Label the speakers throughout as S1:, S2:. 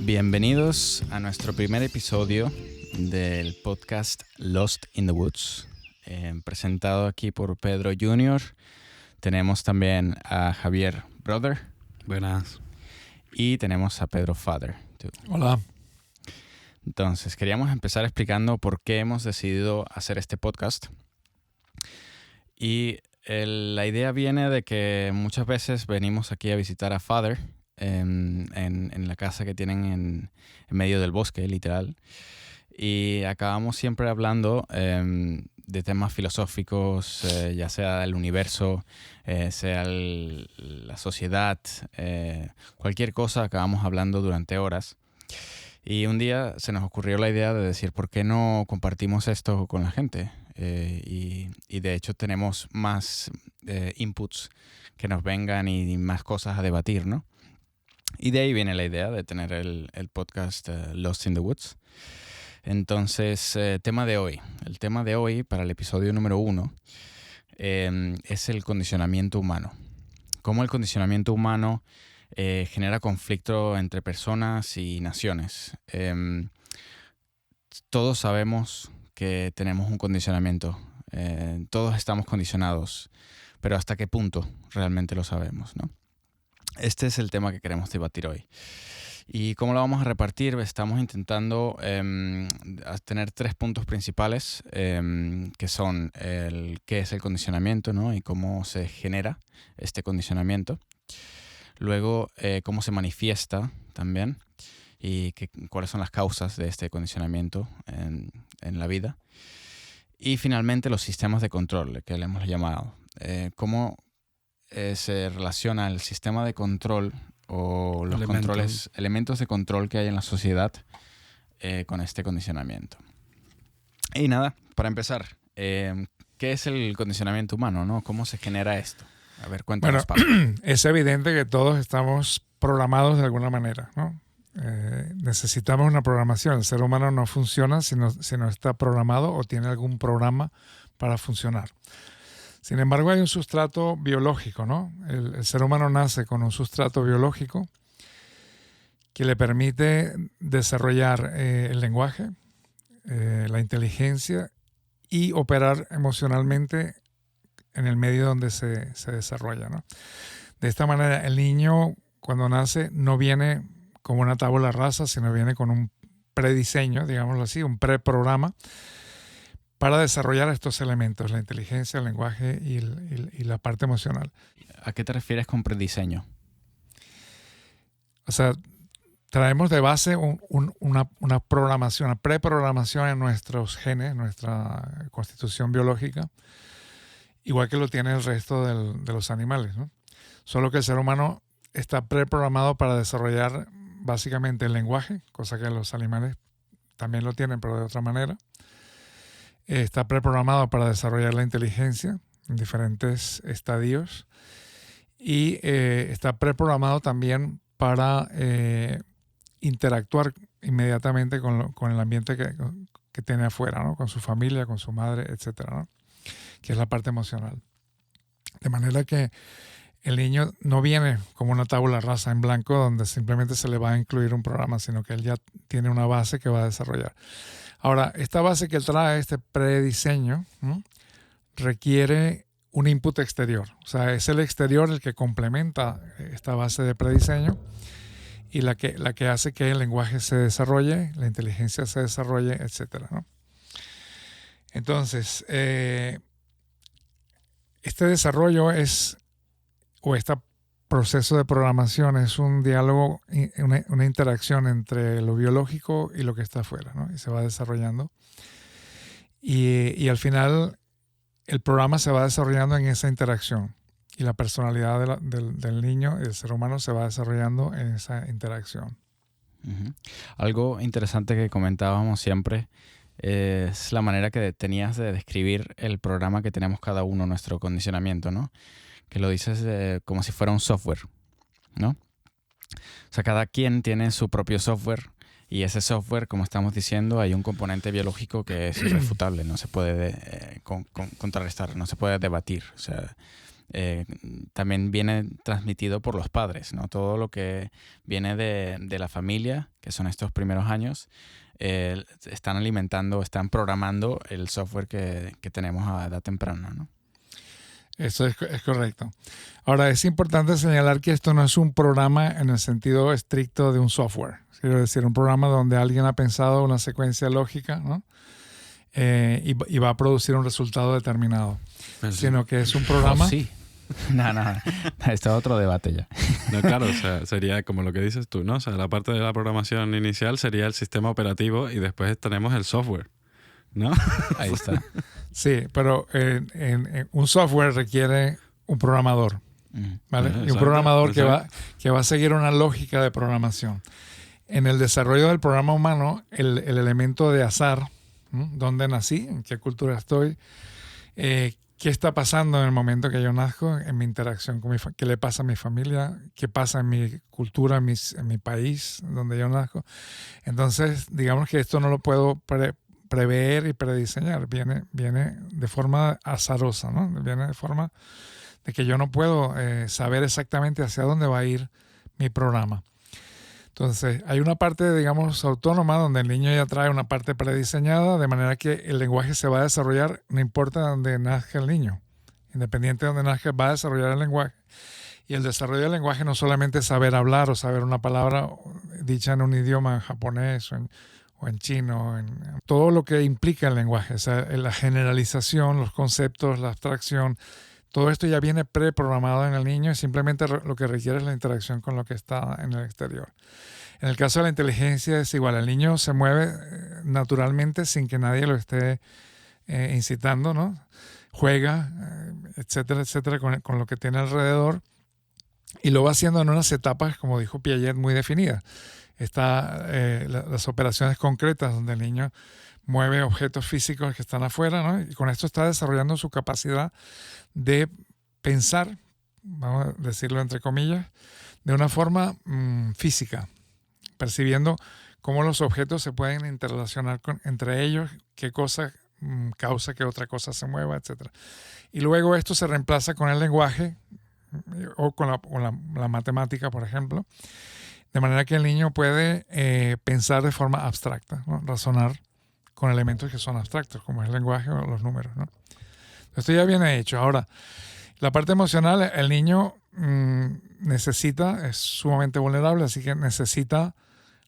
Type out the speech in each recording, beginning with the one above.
S1: Bienvenidos a nuestro primer episodio del podcast Lost in the Woods, presentado aquí por Pedro Jr. Tenemos también a Javier Brother.
S2: Buenas.
S1: Y tenemos a Pedro Father.
S2: Hola.
S1: Entonces, queríamos empezar explicando por qué hemos decidido hacer este podcast. Y la idea viene de que muchas veces venimos aquí a visitar a Father en la casa que tienen en medio del bosque, literal. Y acabamos siempre hablando de temas filosóficos, ya sea el universo, sea la sociedad, cualquier cosa, acabamos hablando durante horas. Y un día se nos ocurrió la idea de decir, ¿por qué no compartimos esto con la gente? Y de hecho tenemos más inputs que nos vengan y más cosas a debatir, ¿no? Y de ahí viene la idea de tener el podcast Lost in the Woods. Entonces, el tema de hoy para el episodio número 1 es el condicionamiento humano. Cómo el condicionamiento humano genera conflicto entre personas y naciones. Todos sabemos que tenemos un condicionamiento. Todos estamos condicionados, pero ¿hasta qué punto realmente lo sabemos, no? Este es el tema que queremos debatir hoy. ¿Y cómo lo vamos a repartir? Estamos intentando tener 3 puntos principales, que son qué es el condicionamiento, ¿no? Y cómo se genera este condicionamiento. Luego, cómo se manifiesta también y cuáles son las causas de este condicionamiento en la vida. Y finalmente, los sistemas de control, que le hemos llamado. Cómo se relaciona el sistema de control o los elementos de control que hay en la sociedad con este condicionamiento. Y nada, para empezar, ¿qué es el condicionamiento humano, no? ¿Cómo se genera esto? A ver, cuéntanos, Pablo.
S2: Es evidente que todos estamos programados de alguna manera, ¿no? Necesitamos una programación. El ser humano no funciona si no está programado o tiene algún programa para funcionar. Sin embargo, hay un sustrato biológico, ¿no? El ser humano nace con un sustrato biológico que le permite desarrollar el lenguaje, la inteligencia y operar emocionalmente en el medio donde se desarrolla, ¿no? De esta manera, el niño cuando nace no viene como una tabula rasa, sino viene con un prediseño, digámoslo así, un preprograma para desarrollar estos elementos, la inteligencia, el lenguaje y la parte emocional.
S1: ¿A qué te refieres con prediseño?
S2: O sea, traemos de base una programación, una preprogramación en nuestros genes, nuestra constitución biológica, igual que lo tiene el resto de los animales, ¿no? Solo que el ser humano está preprogramado para desarrollar básicamente el lenguaje, cosa que los animales también lo tienen, pero de otra manera. Está preprogramado para desarrollar la inteligencia en diferentes estadios y está preprogramado también para interactuar inmediatamente con el ambiente que tiene afuera, ¿no? Con su familia, con su madre, etcétera, ¿no? Que es la parte emocional. De manera que el niño no viene como una tabula rasa en blanco donde simplemente se le va a incluir un programa, sino que él ya tiene una base que va a desarrollar. Ahora, esta base que él trae, este prediseño, ¿no? Requiere un input exterior. O sea, es el exterior el que complementa esta base de prediseño y la que hace que el lenguaje se desarrolle, la inteligencia se desarrolle, etcétera, ¿no? Entonces, este desarrollo este proceso de programación es un diálogo, una interacción entre lo biológico y lo que está afuera, ¿no? Y se va desarrollando. Y al final, el programa se va desarrollando en esa interacción. Y la personalidad del niño, del ser humano, se va desarrollando en esa interacción.
S1: Uh-huh. Algo interesante que comentábamos siempre es la manera que tenías de describir el programa que tenemos cada uno, nuestro condicionamiento, ¿no? Que lo dices como si fuera un software, ¿no? O sea, cada quien tiene su propio software y ese software, como estamos diciendo, hay un componente biológico que es irrefutable, no se puede contrarrestar, no se puede debatir. O sea, también viene transmitido por los padres, ¿no? Todo lo que viene de la familia, que son estos primeros años, están alimentando, están programando el software que tenemos a edad temprana, ¿no?
S2: Eso es correcto. Ahora, es importante señalar que esto no es un programa en el sentido estricto de un software. Quiero decir, un programa donde alguien ha pensado una secuencia lógica, ¿no? Y va a producir un resultado determinado.
S3: Pero sí.
S2: Sino que es un programa...
S1: Oh, sí. No, este es otro debate ya.
S3: No, claro, o sea, sería como lo que dices tú, ¿no? O sea, la parte de la programación inicial sería el sistema operativo y después tenemos el software, ¿no?
S1: Ahí está.
S2: Sí, pero un software requiere un programador, ¿vale? Y un programador que va a seguir una lógica de programación. En el desarrollo del programa humano, el elemento de azar, ¿no? ¿Dónde nací? ¿En qué cultura estoy? ¿Qué está pasando en el momento que yo nazco? En mi interacción con ¿qué le pasa a mi familia? ¿Qué pasa en mi cultura, en mi país donde yo nazco? Entonces, digamos que esto no lo puedo prever y prediseñar. Viene de forma azarosa, ¿no? Viene de forma de que yo no puedo saber exactamente hacia dónde va a ir mi programa. Entonces, hay una parte, digamos, autónoma donde el niño ya trae una parte prediseñada, de manera que el lenguaje se va a desarrollar, no importa dónde nazca el niño. Independiente de dónde nazca, va a desarrollar el lenguaje. Y el desarrollo del lenguaje no solamente es saber hablar o saber una palabra dicha en un idioma japonés o en chino, en todo lo que implica el lenguaje, o sea, la generalización, los conceptos, la abstracción. Todo esto ya viene preprogramado en el niño y simplemente lo que requiere es la interacción con lo que está en el exterior. En el caso de la inteligencia es igual. El niño se mueve naturalmente sin que nadie lo esté incitando, ¿no? Juega, etcétera, etcétera, con lo que tiene alrededor y lo va haciendo en unas etapas, como dijo Piaget, muy definidas. Está las operaciones concretas donde el niño mueve objetos físicos que están afuera, ¿no? Y con esto está desarrollando su capacidad de pensar, vamos a decirlo entre comillas, de una forma física, percibiendo cómo los objetos se pueden interrelacionar entre ellos, qué cosa causa que otra cosa se mueva, etc. Y luego esto se reemplaza con el lenguaje o con la matemática, por ejemplo, de manera que el niño puede pensar de forma abstracta, ¿no? Razonar con elementos que son abstractos, como es el lenguaje o los números, ¿no? Esto ya viene hecho. Ahora, la parte emocional, el niño es sumamente vulnerable, así que necesita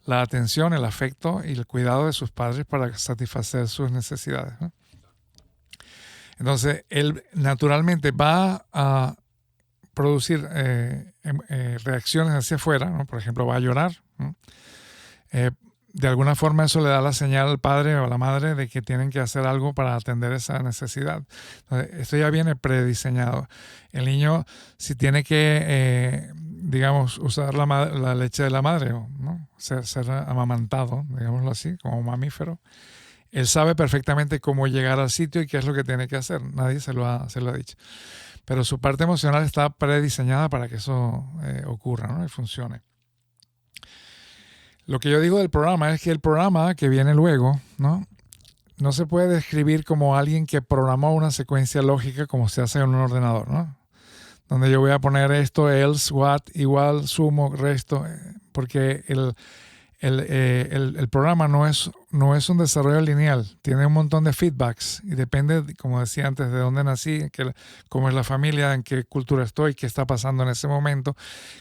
S2: la atención, el afecto y el cuidado de sus padres para satisfacer sus necesidades, ¿no? Entonces, él naturalmente va a producir reacciones hacia afuera, ¿no? Por ejemplo, va a llorar, ¿no? De alguna forma eso le da la señal al padre o a la madre de que tienen que hacer algo para atender esa necesidad. Entonces, esto ya viene prediseñado. El niño, si tiene que, digamos, usar la leche de la madre, ¿no? Ser amamantado, digámoslo así, como un mamífero, él sabe perfectamente cómo llegar al sitio y qué es lo que tiene que hacer. Nadie se lo ha dicho. Pero su parte emocional está prediseñada para que eso ocurra, ¿no? Y funcione. Lo que yo digo del programa es que el programa que viene luego, ¿no? No se puede describir como alguien que programó una secuencia lógica como se hace en un ordenador, ¿no? Donde yo voy a poner esto, else, what, igual, sumo, resto, porque el programa no es un desarrollo lineal, tiene un montón de feedbacks y depende, como decía antes, de dónde nací, cómo es la familia, en qué cultura estoy, qué está pasando en ese momento,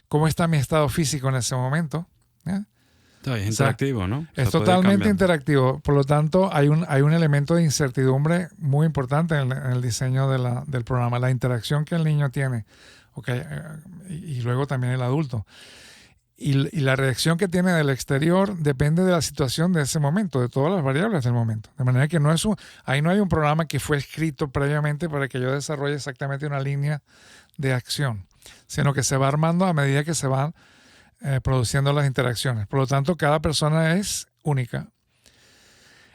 S2: cómo está mi estado físico en ese momento, ¿eh?
S3: Es interactivo, ¿no?
S2: Es totalmente interactivo. Por lo tanto, hay un elemento de incertidumbre muy importante en el diseño del programa. La interacción que el niño tiene, okay, y luego también el adulto. Y la reacción que tiene del exterior depende de la situación de ese momento, de todas las variables del momento. De manera que ahí no hay un programa que fue escrito previamente para que yo desarrolle exactamente una línea de acción, sino que se va armando a medida que se van produciendo las interacciones. Por lo tanto, cada persona es única.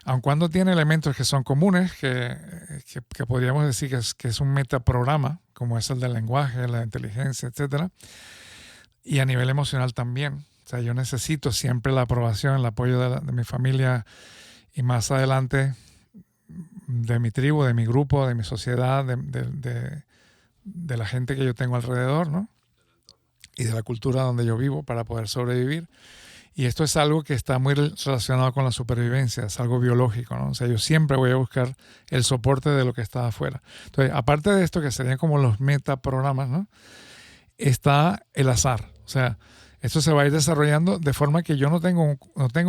S2: Aun cuando tiene elementos que son comunes, que podríamos decir que es un metaprograma, como es el del lenguaje, la inteligencia, etc. Y a nivel emocional también. O sea, yo necesito siempre la aprobación, el apoyo de mi familia y más adelante de mi tribu, de mi grupo, de mi sociedad, de de la gente que yo tengo alrededor, ¿no? Y de la cultura donde yo vivo para poder sobrevivir. Y esto es algo que está muy relacionado con la supervivencia, es algo biológico, ¿no? O sea, yo siempre voy a buscar el soporte de lo que está afuera. Entonces, aparte de esto, que serían como los metaprogramas, ¿no? Está el azar. O sea, esto se va a ir desarrollando de forma que yo no tengo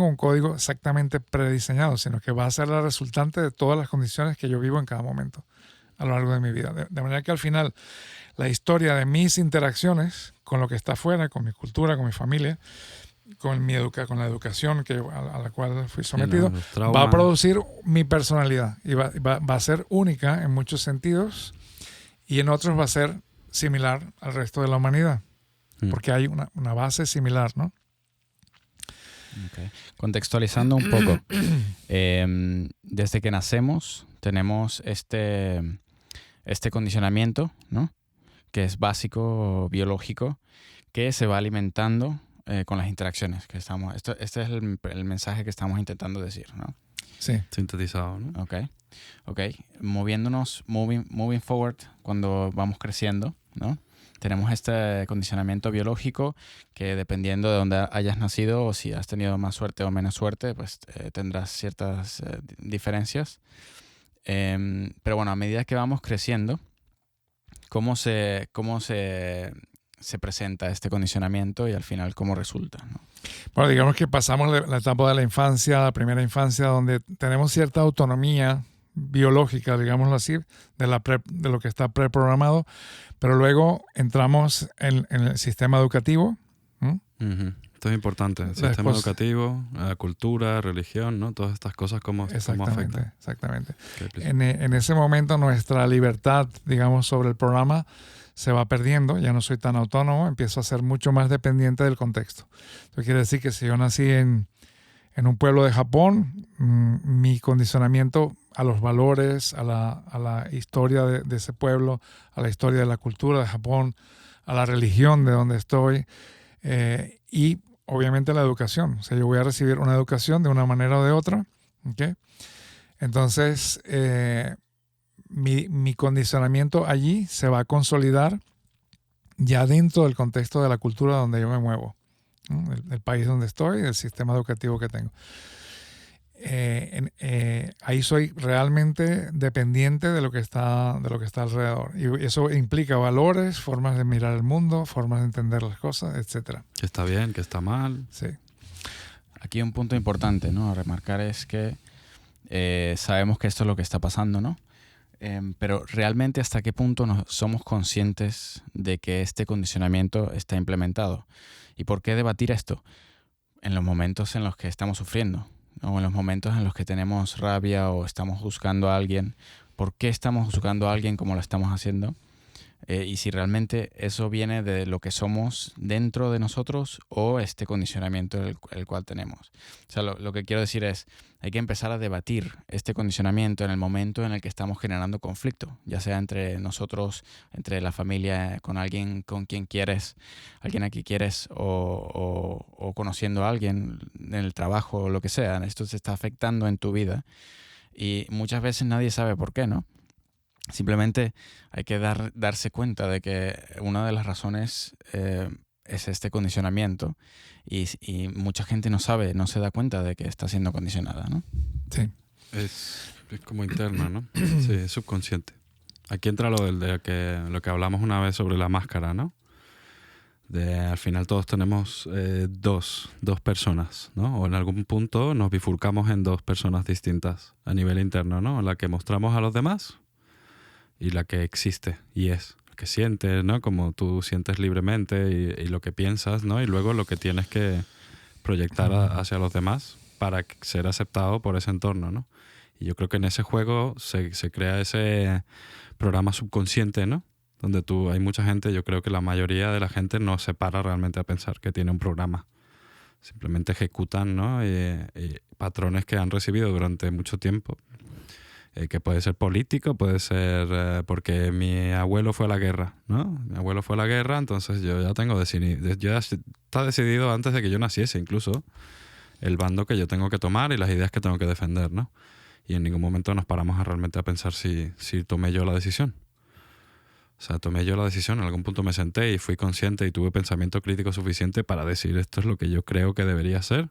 S2: un código exactamente prediseñado, sino que va a ser la resultante de todas las condiciones que yo vivo en cada momento a lo largo de mi vida. De manera que al final, la historia de mis interacciones con lo que está afuera, con mi cultura, con mi familia, con la educación a la cual fui sometido, va a producir mi personalidad y va a ser única en muchos sentidos y en otros va a ser similar al resto de la humanidad, porque hay una base similar, ¿no?
S1: Okay. Contextualizando un poco, desde que nacemos tenemos este condicionamiento, ¿no? Que es básico, biológico, que se va alimentando con las interacciones que estamos. Este es el mensaje que estamos intentando decir, ¿no?
S2: Sí.
S3: Sintetizado, ¿no?
S1: Ok. Moviéndonos, moving forward, cuando vamos creciendo, ¿no? Tenemos este condicionamiento biológico que dependiendo de dónde hayas nacido o si has tenido más suerte o menos suerte, pues tendrás ciertas diferencias. Pero bueno, a medida que vamos creciendo, ¿cómo se presenta este condicionamiento y al final cómo resulta, ¿no?
S2: Bueno, digamos que pasamos la etapa de la infancia, la primera infancia, donde tenemos cierta autonomía biológica, digámoslo así, de lo que está preprogramado, pero luego entramos en el sistema educativo.
S3: Esto es importante. El sistema educativo, la cultura, religión, ¿no? Todas estas cosas, cómo afectan.
S2: Exactamente. En ese momento nuestra libertad, digamos, sobre el programa se va perdiendo, ya no soy tan autónomo, empiezo a ser mucho más dependiente del contexto. Eso quiere decir que si yo nací en un pueblo de Japón, mi condicionamiento a los valores, a la historia de ese pueblo, a la historia de la cultura de Japón, a la religión de donde estoy, y obviamente la educación. O sea, yo voy a recibir una educación de una manera o de otra. ¿Okay? Entonces, mi condicionamiento allí se va a consolidar ya dentro del contexto de la cultura donde yo me muevo, ¿no? El país donde estoy, el sistema educativo que tengo. Ahí soy realmente dependiente de lo que está alrededor. Y eso implica valores, formas de mirar el mundo, formas de entender las cosas, etc.
S3: Que está bien, que está mal.
S2: Sí.
S1: Aquí un punto importante, ¿no? A remarcar es que sabemos que esto es lo que está pasando, ¿no? Pero realmente hasta qué punto somos conscientes de que este condicionamiento está implementado. ¿Y por qué debatir esto? En los momentos en los que estamos sufriendo, o en los momentos en los que tenemos rabia o estamos juzgando a alguien. ¿Por qué estamos juzgando a alguien como lo estamos haciendo? Y si realmente eso viene de lo que somos dentro de nosotros o este condicionamiento el cual tenemos. O sea, lo que quiero decir es, hay que empezar a debatir este condicionamiento en el momento en el que estamos generando conflicto, ya sea entre nosotros, entre la familia, con alguien con quien quieres, alguien a quien quieres o conociendo a alguien en el trabajo o lo que sea. Esto se está afectando en tu vida y muchas veces nadie sabe por qué, ¿no? Simplemente hay que darse cuenta de que una de las razones es este condicionamiento y mucha gente no se da cuenta de que está siendo condicionada, ¿no?
S2: Sí.
S3: Es como interno, ¿no? Sí, es subconsciente. Aquí entra lo que hablamos una vez sobre la máscara, ¿no? Al final todos tenemos dos personas, ¿no? O en algún punto nos bifurcamos en dos personas distintas a nivel interno, ¿no? La que mostramos a los demás y la que existe y es, lo que sientes, ¿no? Como tú sientes libremente y lo que piensas, ¿no? Y luego lo que tienes que proyectar hacia los demás para ser aceptado por ese entorno, ¿no? Y yo creo que en ese juego se crea ese programa subconsciente, ¿no? Donde hay mucha gente, yo creo que la mayoría de la gente no se para realmente a pensar que tiene un programa. Simplemente ejecutan, ¿no? Y patrones que han recibido durante mucho tiempo. Que puede ser político, puede ser porque mi abuelo fue a la guerra, ¿no? Mi abuelo fue a la guerra, entonces yo ya tengo está decidido antes de que yo naciese incluso el bando que yo tengo que tomar y las ideas que tengo que defender, ¿no? Y en ningún momento nos paramos realmente a pensar si tomé yo la decisión. O sea, tomé yo la decisión, en algún punto me senté y fui consciente y tuve pensamiento crítico suficiente para decir esto es lo que yo creo que debería ser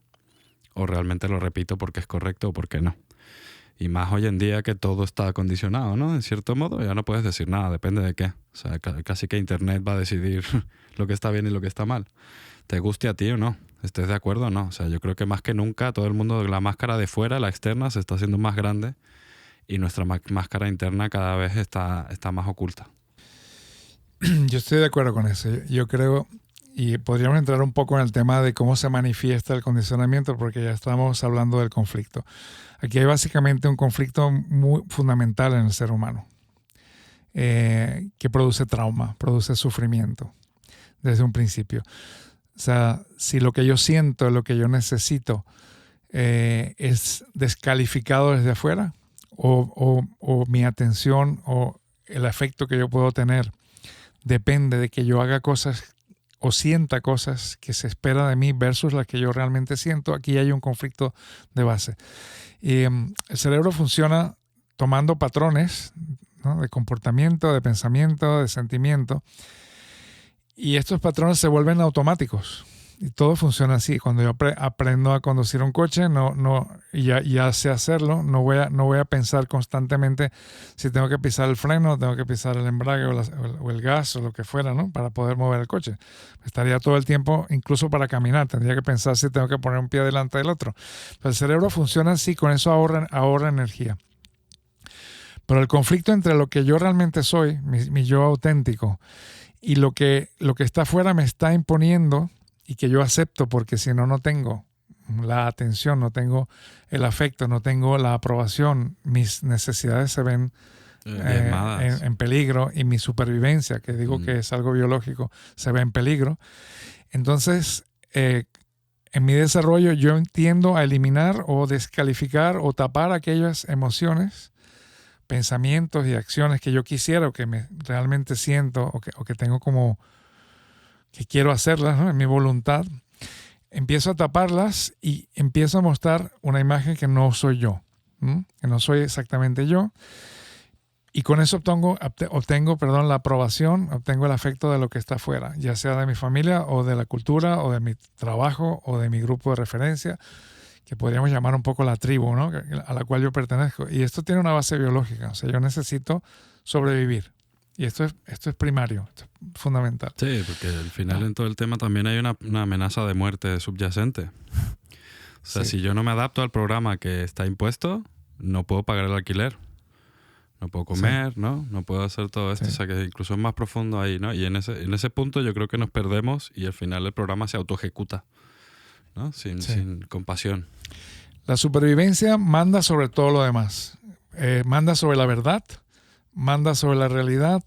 S3: o realmente lo repito porque es correcto o porque no. Y más hoy en día que todo está condicionado, ¿no? En cierto modo ya no puedes decir nada, depende de qué. O sea, casi que Internet va a decidir lo que está bien y lo que está mal. Te guste a ti o no, estés de acuerdo o no. O sea, yo creo que más que nunca todo el mundo, la máscara de fuera, la externa, se está haciendo más grande y nuestra máscara interna cada vez está más oculta.
S2: Yo estoy de acuerdo con eso. Yo creo, y podríamos entrar un poco en el tema de cómo se manifiesta el condicionamiento, porque ya estamos hablando del conflicto. Aquí hay básicamente un conflicto muy fundamental en el ser humano, que produce trauma, produce sufrimiento desde un principio. O sea, si lo que yo siento, lo que yo necesito es descalificado desde afuera, o mi atención o el afecto que yo puedo tener depende de que yo haga cosas o sienta cosas que se espera de mí versus las que yo realmente siento, aquí hay un conflicto de base. Y el cerebro funciona tomando patrones, ¿no?, de comportamiento, de pensamiento, de sentimiento, y estos patrones se vuelven automáticos. Y todo funciona así. Cuando yo aprendo a conducir un coche, ya sé hacerlo, no voy a pensar constantemente si tengo que pisar el freno, tengo que pisar el embrague o el gas o lo que fuera, ¿no?, para poder mover el coche. Estaría todo el tiempo, incluso para caminar, tendría que pensar si tengo que poner un pie delante del otro. Pero el cerebro funciona así, con eso ahorra energía. Pero el conflicto entre lo que yo realmente soy, mi yo auténtico, y lo que está afuera me está imponiendo y que yo acepto, porque si no, no tengo la atención, no tengo el afecto, no tengo la aprobación, mis necesidades se ven en peligro, y mi supervivencia, que digo que es algo biológico, se ve en peligro. Entonces, en mi desarrollo yo tiendo a eliminar o descalificar o tapar aquellas emociones, pensamientos y acciones que yo quisiera o que realmente siento o que tengo como que quiero hacerlas, ¿no?, en mi voluntad. Empiezo a taparlas y empiezo a mostrar una imagen que no soy yo, que no soy exactamente yo. Y con eso obtengo la aprobación, obtengo el afecto de lo que está afuera, ya sea de mi familia o de la cultura o de mi trabajo o de mi grupo de referencia, que podríamos llamar un poco la tribu, ¿no?, a la cual yo pertenezco. Y esto tiene una base biológica, o sea, yo necesito sobrevivir. Y esto es primario, esto es fundamental.
S3: Sí, porque al final en todo el tema también hay una amenaza de muerte subyacente. O sea, si yo no me adapto al programa que está impuesto, no puedo pagar el alquiler, no puedo comer, ¿no? No puedo hacer todo esto. O sea, que incluso es más profundo ahí, ¿no? Y en ese punto yo creo que nos perdemos y al final el programa se autoejecuta, ¿no? Sin compasión.
S2: La supervivencia manda sobre todo lo demás. Manda sobre la verdad, manda sobre la realidad,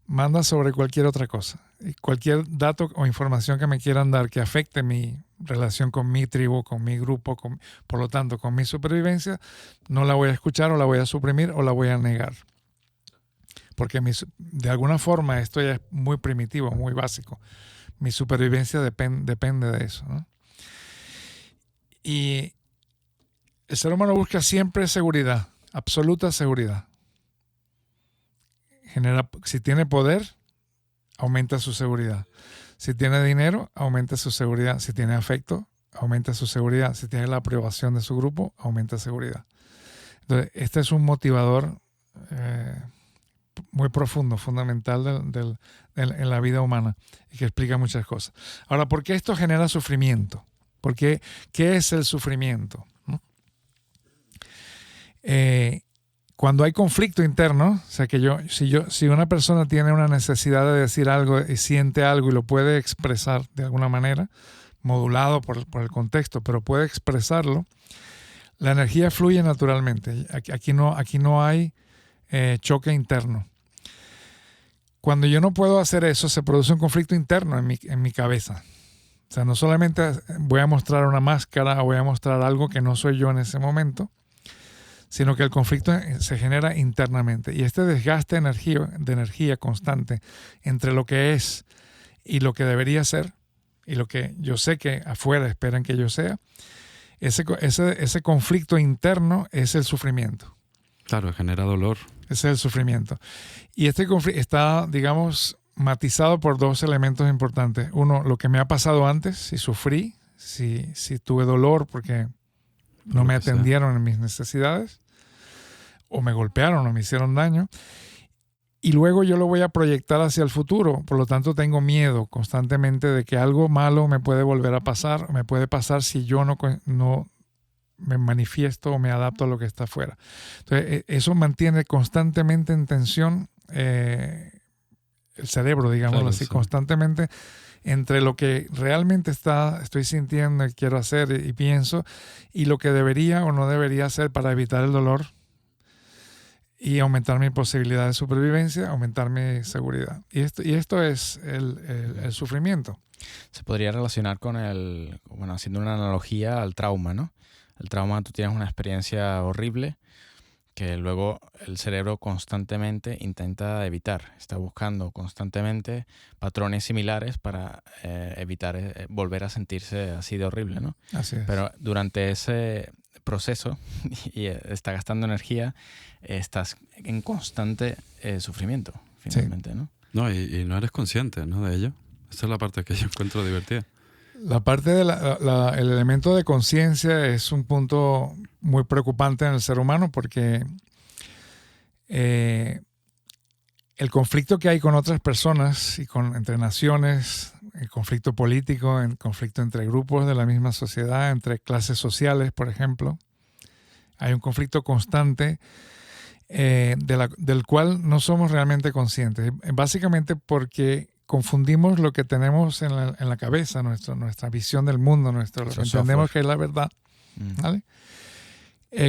S2: manda sobre cualquier otra cosa. Y cualquier dato o información que me quieran dar que afecte mi relación con mi tribu, con mi grupo, por lo tanto con mi supervivencia, no la voy a escuchar o la voy a suprimir o la voy a negar. Porque de alguna forma esto ya es muy primitivo, muy básico. Mi supervivencia depende de eso, ¿no? Y el ser humano busca siempre seguridad, absoluta seguridad. Si tiene poder, aumenta su seguridad. Si tiene dinero, aumenta su seguridad. Si tiene afecto, aumenta su seguridad. Si tiene la aprobación de su grupo, aumenta seguridad. Entonces, este es un motivador muy profundo, fundamental en la vida humana y que explica muchas cosas. Ahora, ¿por qué esto genera sufrimiento? ¿Qué es el sufrimiento? ¿No? Cuando hay conflicto interno, o sea que si una persona tiene una necesidad de decir algo y siente algo y lo puede expresar de alguna manera, modulado por el contexto, pero puede expresarlo, la energía fluye naturalmente. Aquí no hay choque interno. Cuando yo no puedo hacer eso, se produce un conflicto interno en mi cabeza. O sea, no solamente voy a mostrar una máscara o voy a mostrar algo que no soy yo en ese momento, sino que el conflicto se genera internamente. Y este desgaste de energía constante entre lo que es y lo que debería ser, y lo que yo sé que afuera esperan que yo sea, ese conflicto interno es el sufrimiento.
S3: Claro, genera dolor.
S2: Ese es el sufrimiento. Y este conflicto está, digamos, matizado por dos elementos importantes. Uno, lo que me ha pasado antes, si sufrí, si tuve dolor porque no me atendieron en mis necesidades, o me golpearon o me hicieron daño. Y luego yo lo voy a proyectar hacia el futuro. Por lo tanto, tengo miedo constantemente de que algo malo me puede volver a pasar. Me puede pasar si yo no me manifiesto o me adapto a lo que está afuera. Entonces, eso mantiene constantemente en tensión el cerebro, digámoslo así, constantemente entre lo que realmente estoy sintiendo y quiero hacer y pienso, y lo que debería o no debería hacer para evitar el dolor y aumentar mi posibilidad de supervivencia, aumentar mi seguridad. Y esto es el sufrimiento.
S1: Se podría relacionar con haciendo una analogía al trauma, ¿no? El trauma, tú tienes una experiencia horrible que luego el cerebro constantemente intenta evitar. Está buscando constantemente patrones similares para evitar volver a sentirse así de horrible, ¿no?
S2: Así es.
S1: Pero durante ese proceso y está gastando energía, estás en constante sufrimiento, finalmente, ¿no?
S3: No, y no eres consciente, ¿no? De ello. Esa es la parte que yo encuentro divertida.
S2: La parte el elemento de conciencia es un punto muy preocupante en el ser humano porque el conflicto que hay con otras personas y entre naciones, el conflicto político, el conflicto entre grupos de la misma sociedad, entre clases sociales, por ejemplo, hay un conflicto constante del cual no somos realmente conscientes. Básicamente porque confundimos lo que tenemos en la cabeza, nuestra visión del mundo, lo que entendemos que es la verdad, ¿vale?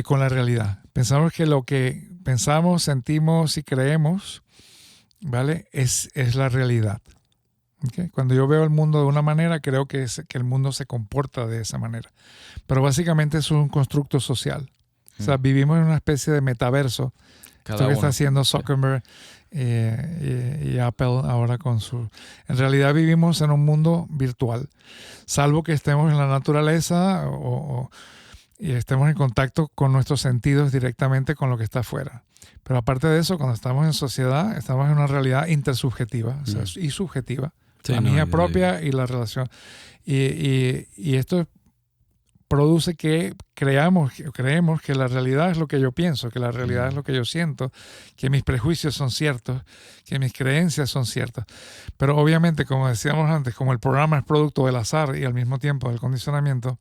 S2: Con la realidad. Pensamos que lo que pensamos, sentimos y creemos, ¿vale? Es la realidad. ¿Okay? Cuando yo veo el mundo de una manera, creo que el mundo se comporta de esa manera. Pero básicamente es un constructo social. O sea, vivimos en una especie de metaverso. Esto que está haciendo Zuckerberg y Apple ahora con su... En realidad vivimos en un mundo virtual, salvo que estemos en la naturaleza y estemos en contacto con nuestros sentidos directamente con lo que está afuera. Pero aparte de eso, cuando estamos en sociedad, estamos en una realidad intersubjetiva, o sea, y subjetiva. Sí, la mía propia y la relación. Y esto produce que creemos que la realidad es lo que yo pienso, que la realidad es lo que yo siento, que mis prejuicios son ciertos, que mis creencias son ciertas. Pero obviamente, como decíamos antes, como el programa es producto del azar y al mismo tiempo del condicionamiento,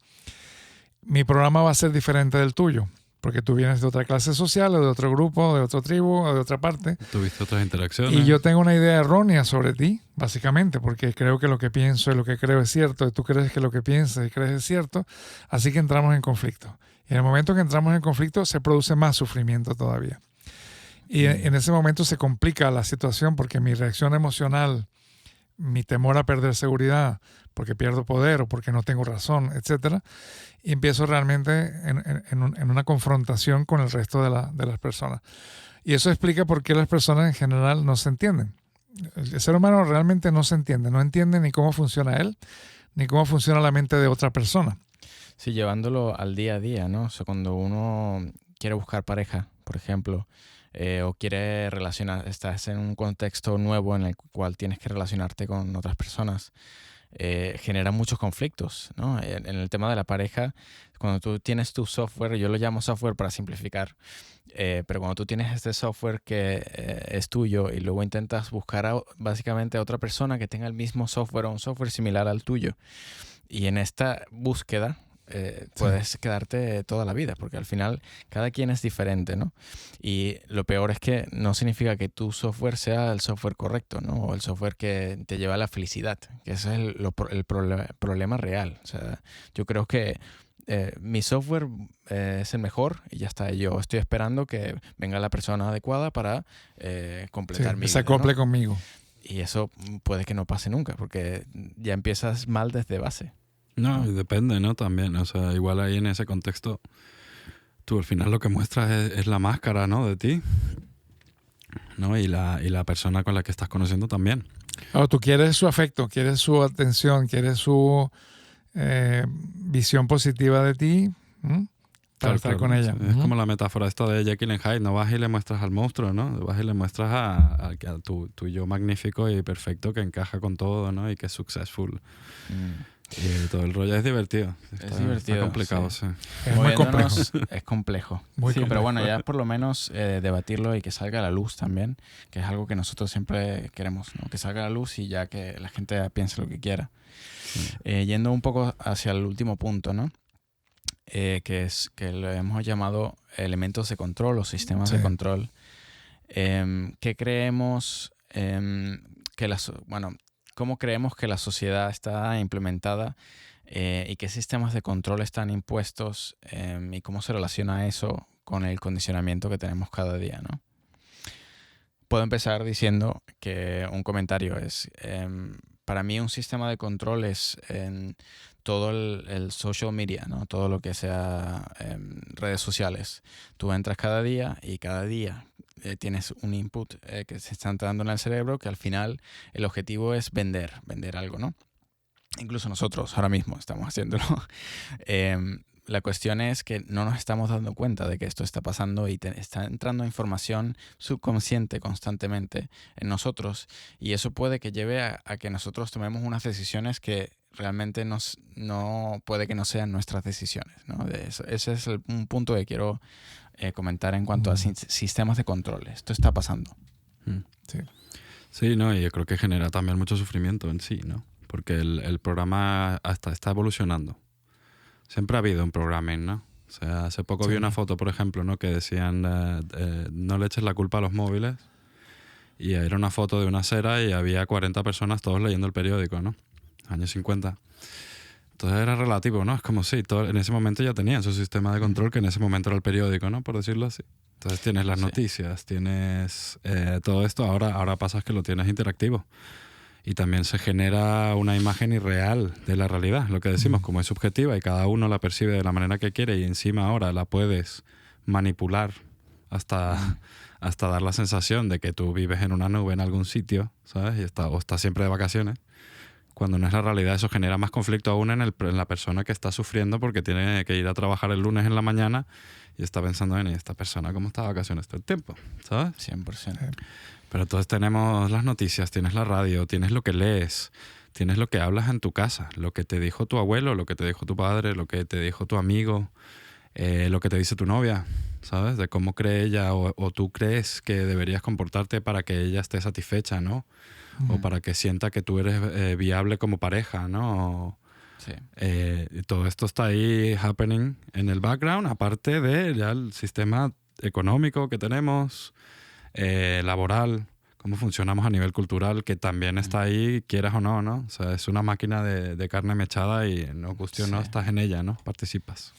S2: mi programa va a ser diferente del tuyo, porque tú vienes de otra clase social, o de otro grupo, de otra tribu, o de otra parte.
S3: Tuviste otras interacciones.
S2: Y yo tengo una idea errónea sobre ti, básicamente, porque creo que lo que pienso y lo que creo es cierto, y tú crees que lo que piensas y crees es cierto, así que entramos en conflicto. Y en el momento que entramos en conflicto se produce más sufrimiento todavía. Y en ese momento se complica la situación porque mi reacción emocional, mi temor a perder seguridad, porque pierdo poder o porque no tengo razón, etcétera, y empiezo realmente en una confrontación con el resto de las personas. Y eso explica por qué las personas en general no se entienden. El ser humano realmente no se entiende, no entiende ni cómo funciona él, ni cómo funciona la mente de otra persona.
S1: Sí, llevándolo al día a día, ¿no? O sea, cuando uno quiere buscar pareja, por ejemplo, o quiere estás en un contexto nuevo en el cual tienes que relacionarte con otras personas, genera muchos conflictos, ¿no? En el tema de la pareja, cuando tú tienes tu software, yo lo llamo software para simplificar, pero cuando tú tienes este software que es tuyo y luego intentas buscar básicamente a otra persona que tenga el mismo software o un software similar al tuyo, y en esta búsqueda puedes quedarte toda la vida, porque al final cada quien es diferente, ¿no? Y lo peor es que no significa que tu software sea el software correcto, ¿no? O el software que te lleva a la felicidad, que ese es el problema real. O sea, yo creo que mi software es el mejor y ya está. Yo estoy esperando que venga la persona adecuada para completar mi vida,
S2: se acople, ¿no?, conmigo.
S1: Y eso puede que no pase nunca, porque ya empiezas mal desde base.
S3: No, depende, ¿no? También, o sea, igual ahí en ese contexto, tú al final lo que muestras es la máscara, ¿no? De ti, ¿no? Y la persona con la que estás conociendo también.
S2: Oh, tú quieres su afecto, quieres su atención, quieres su visión positiva de ti, para estar con ella.
S3: Sí. Es como la metáfora esta de Jekyll and Hyde. No vas y le muestras al monstruo, ¿no? Vas y le muestras a tu yo magnífico y perfecto que encaja con todo, ¿no? Y que es successful. Y todo el rollo es divertido. Está complicado, sí.
S2: Es muy complejo.
S1: Es complejo.
S2: Muy complejo.
S1: Pero bueno, ya por lo menos debatirlo y que salga a la luz también, que es algo que nosotros siempre queremos, ¿no? Que salga a la luz y ya que la gente piense lo que quiera. Yendo un poco hacia el último punto, ¿no? Que lo hemos llamado elementos de control o sistemas de control. ¿Qué creemos cómo creemos que la sociedad está implementada y qué sistemas de control están impuestos y cómo se relaciona eso con el condicionamiento que tenemos cada día, ¿no? Puedo empezar diciendo que un comentario es, para mí un sistema de control es todo el social media, ¿no? Todo lo que sea redes sociales. Tú entras cada día y cada día tienes un input que se está entrando en el cerebro que al final el objetivo es vender algo, ¿no? Incluso nosotros ahora mismo estamos haciéndolo. La cuestión es que no nos estamos dando cuenta de que esto está pasando y está entrando información subconsciente constantemente en nosotros y eso puede que lleve a que nosotros tomemos unas decisiones que realmente no puede que no sean nuestras decisiones, ¿no? Ese es un punto que quiero comentar en cuanto a sistemas de control. Esto está pasando.
S3: Sí, no, y yo creo que genera también mucho sufrimiento en sí, ¿no? Porque el programa hasta está evolucionando. Siempre ha habido un programming, ¿no? O sea, hace poco vi una foto, por ejemplo, ¿no? Que decían no le eches la culpa a los móviles. Y era una foto de una acera y había 40 personas todos leyendo el periódico, ¿no? Años 50. Entonces era relativo, ¿no? Es como si en ese momento ya tenían su sistema de control, que en ese momento era el periódico, ¿no? Por decirlo así. Entonces tienes las noticias, tienes todo esto. Ahora pasa que lo tienes interactivo. Y también se genera una imagen irreal de la realidad, lo que decimos, como es subjetiva y cada uno la percibe de la manera que quiere y encima ahora la puedes manipular hasta dar la sensación de que tú vives en una nube en algún sitio, ¿sabes? O estás siempre de vacaciones. Cuando no es la realidad, eso genera más conflicto aún en la persona que está sufriendo porque tiene que ir a trabajar el lunes en la mañana y está pensando en esta persona cómo está de vacaciones todo el tiempo, ¿sabes?
S1: 100%.
S3: Pero entonces tenemos las noticias, tienes la radio, tienes lo que lees, tienes lo que hablas en tu casa, lo que te dijo tu abuelo, lo que te dijo tu padre, lo que te dijo tu amigo, lo que te dice tu novia, ¿sabes? De cómo cree ella o tú crees que deberías comportarte para que ella esté satisfecha, ¿no? O para que sienta que tú eres viable como pareja, ¿no?
S1: Sí.
S3: Todo esto está ahí happening en el background, aparte de ya el sistema económico que tenemos, laboral, cómo funcionamos a nivel cultural, que también está ahí, quieras o no, ¿no? O sea, es una máquina de carne mechada y no cuestión, no estás en ella, ¿no? Participas.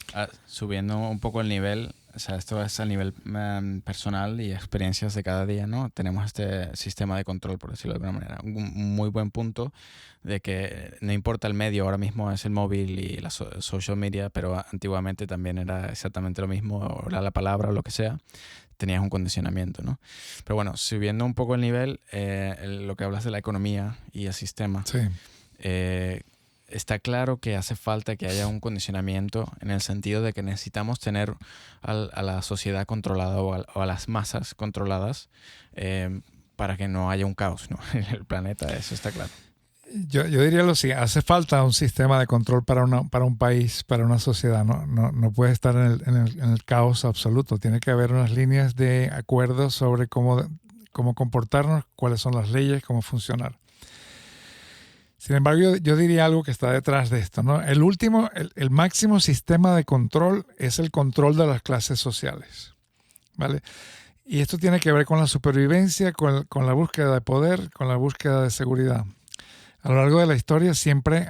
S1: Subiendo un poco el nivel, o sea, esto es a nivel personal y experiencias de cada día, ¿no? Tenemos este sistema de control, por decirlo de alguna manera. Un muy buen punto de que no importa el medio, ahora mismo es el móvil y la social media, pero antiguamente también era exactamente lo mismo, o era la palabra o lo que sea. Tenías un condicionamiento, ¿no? Pero bueno, subiendo un poco el nivel, lo que hablas de la economía y el sistema, está claro que hace falta que haya un condicionamiento en el sentido de que necesitamos tener a la sociedad controlada o a las masas controladas para que no haya un caos, ¿no? En el planeta, eso está claro.
S2: Yo diría lo siguiente, hace falta un sistema de control para un país, para una sociedad. No puede estar en el caos absoluto. Tiene que haber unas líneas de acuerdo sobre cómo comportarnos, cuáles son las leyes, cómo funcionar. Sin embargo, yo diría algo que está detrás de esto, ¿no? El máximo sistema de control es el control de las clases sociales, ¿vale? Y esto tiene que ver con la supervivencia, con la búsqueda de poder, con la búsqueda de seguridad. A lo largo de la historia siempre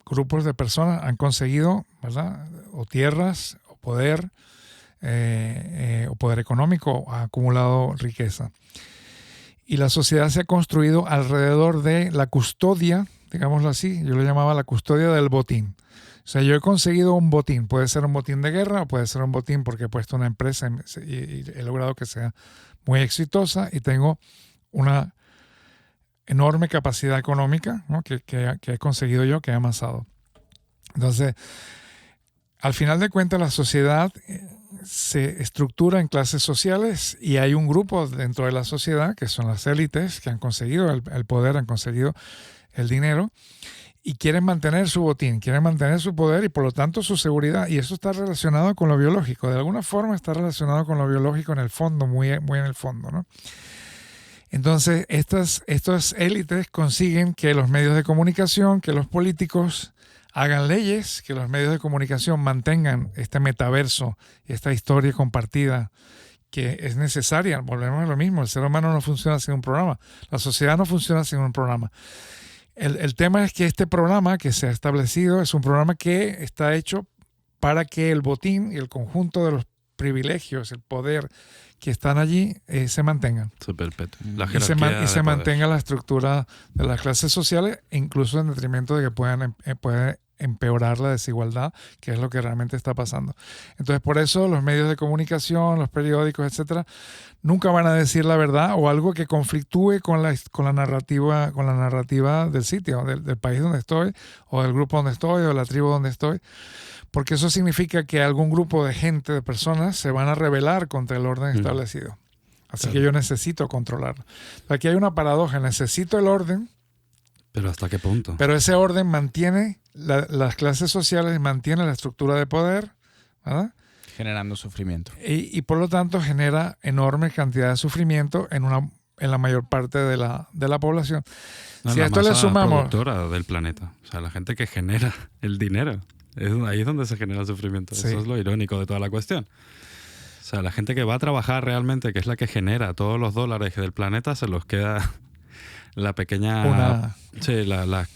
S2: grupos de personas han conseguido, ¿verdad? O tierras, o poder económico, ha acumulado riqueza. Y la sociedad se ha construido alrededor de la custodia, digámoslo así, yo lo llamaba la custodia del botín. O sea, yo he conseguido un botín, puede ser un botín de guerra o puede ser un botín porque he puesto una empresa y he logrado que sea muy exitosa y tengo una enorme capacidad económica, ¿no? que he conseguido yo, que he amasado. Entonces, al final de cuentas la sociedad se estructura en clases sociales y hay un grupo dentro de la sociedad que son las élites que han conseguido el poder, han conseguido el dinero y quieren mantener su botín, quieren mantener su poder y por lo tanto su seguridad. Y eso está relacionado con lo biológico. De alguna forma está relacionado con lo biológico en el fondo, muy en el fondo, ¿no? Entonces, estas élites consiguen que los medios de comunicación, que los políticos hagan leyes, que los medios de comunicación mantengan este metaverso y esta historia compartida que es necesaria. Volvemos a lo mismo, el ser humano no funciona sin un programa, la sociedad no funciona sin un programa. El tema es que este programa que se ha establecido es un programa que está hecho para que el botín y el conjunto de los privilegios, el poder que están allí se mantengan.
S3: Se perpetúe.
S2: Y se mantenga la estructura de las clases sociales, incluso en detrimento de que puede empeorar la desigualdad, que es lo que realmente está pasando. Entonces, por eso los medios de comunicación, los periódicos, etcétera, nunca van a decir la verdad o algo que conflictúe con la narrativa del sitio, del país donde estoy, o del grupo donde estoy, o de la tribu donde estoy, porque eso significa que algún grupo de gente, de personas, se van a rebelar contra el orden establecido. Así que yo necesito controlarlo. Aquí hay una paradoja, necesito el orden.
S3: ¿Pero hasta qué punto?
S2: Pero ese orden mantiene las clases sociales, mantiene la estructura de poder, ¿verdad?
S1: Generando sufrimiento.
S2: Y por lo tanto genera enorme cantidad de sufrimiento en la mayor parte de la población.
S3: No,
S2: si
S3: la
S2: a esto le sumamos...
S3: productora del planeta. O sea, la gente que genera el dinero. Ahí es donde se genera el sufrimiento.
S2: Sí.
S3: Eso es lo irónico de toda la cuestión. O sea, la gente que va a trabajar realmente, que es la que genera todos los dólares del planeta, se los queda la pequeña... Sí, la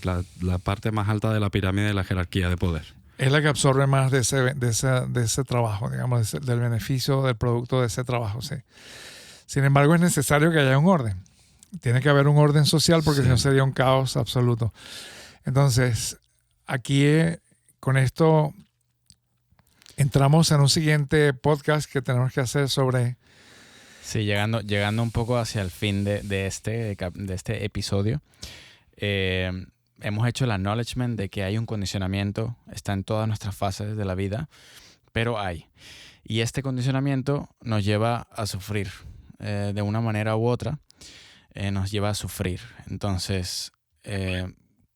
S3: parte más alta de la pirámide de la jerarquía de poder.
S2: Es la que absorbe más de ese trabajo, digamos, del beneficio del producto de ese trabajo, sí. Sin embargo, es necesario que haya un orden. Tiene que haber un orden social porque si no sería un caos absoluto. Entonces, aquí con esto entramos en un siguiente podcast que tenemos que hacer sobre...
S1: Sí, llegando un poco hacia el fin de este episodio, hemos hecho el acknowledgement de que hay un condicionamiento, está en todas nuestras fases de la vida, pero hay. Y este condicionamiento nos lleva a sufrir, de una manera u otra, nos lleva a sufrir. Entonces,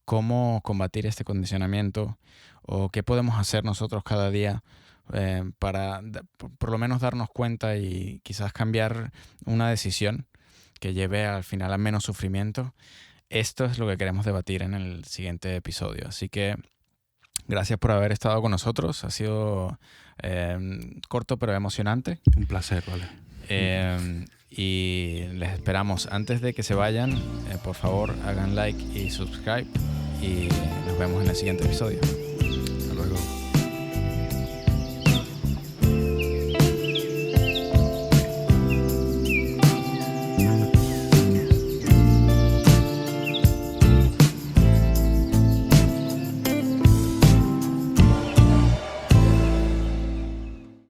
S1: ¿cómo combatir este condicionamiento? ¿O qué podemos hacer nosotros cada día para por lo menos darnos cuenta y quizás cambiar una decisión que lleve al final a menos sufrimiento? Esto es lo que queremos debatir en el siguiente episodio. Así que gracias por haber estado con nosotros. Ha sido corto pero emocionante.
S3: Un placer, vale.
S1: Y les esperamos. Antes de que se vayan, por favor hagan like y subscribe y nos vemos en el siguiente episodio.